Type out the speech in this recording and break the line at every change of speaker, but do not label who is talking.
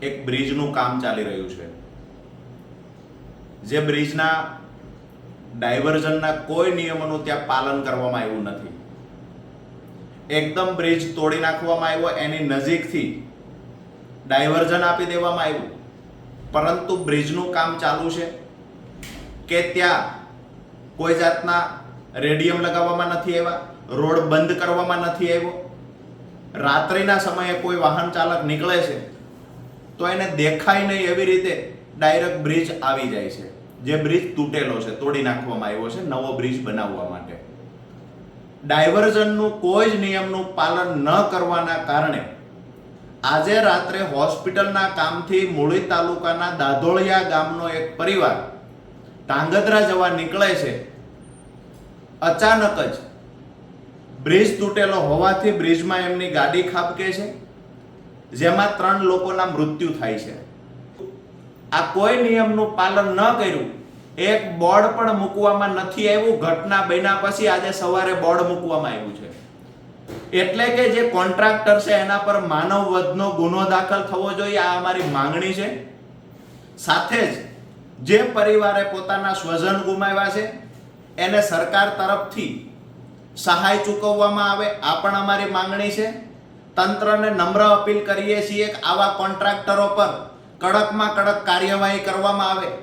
એક બ્રિજનું કામ ચાલી રહ્યું છે, જે બ્રિજના ડાયવર્ઝનના કોઈ નિયમોનું ત્યાં પાલન કરવામાં આવ્યું નથી. એકદમ બ્રિજ તોડી નાખવામાં આવ્યો, એની નજીકથી ડાયવર્ઝન આપી દેવામાં આવ્યું, પરંતુ બ્રિજનું કામ ચાલુ છે કે ત્યાં કોઈ જાતના રેડિયમ લગાવવામાં નથી આવ્યા, રોડ બંધ કરવામાં નથી આવ્યો. રાત્રિના સમયે કોઈ વાહન ચાલક નીકળે છે તો એને દેખાય નહીં એવી રીતે ડાયરેક્ટ બ્રિજ આવી જાય છે. જે બ્રિજ તૂટેલો છે, તોડી નાખવામાં આવ્યો છે નવો બ્રિજ બનાવવા માટે. ડાયવર્ઝનનું કોઈ જ નિયમનું પાલન ન કરવાના કારણે આજે રાત્રે હોસ્પિટલના કામથી મૂળી તાલુકાના દાધોળિયા ગામનો એક પરિવાર ધાંગધ્રા જવા નીકળે છે. અચાનક જ બ્રિજ તૂટેલો હોવાથી બ્રિજમાં એમની ગાડી ખાબકે છે, જેમાં 3 લોકોના મૃત્યુ થાય છે. આ કોઈ નિયમનું પાલન ન કર્યું, એક બોર્ડ પણ મૂકવામાં નથી આવ્યું. ઘટના બન્યા પછી આજે સવારે બોર્ડ મૂકવામાં આવ્યું છે. એટલે કે જે કોન્ટ્રાક્ટર છે એના પર માનવ વધનો ગુનો દાખલ થવો જોઈએ, આ અમારી માંગણી છે. સાથે જ જે પરિવારે પોતાના સ્વજન ગુમાવ્યા છે એને સરકાર તરફથી સહાય ચૂકવવામાં આવે, આ પણ અમારી માંગણી છે. તંત્રને નમ્ર અપીલ કરીએ છીએ કે આવા કોન્ટ્રાક્ટરો પર કડકમાં કડક કાર્યવાહી કરવામાં આવે.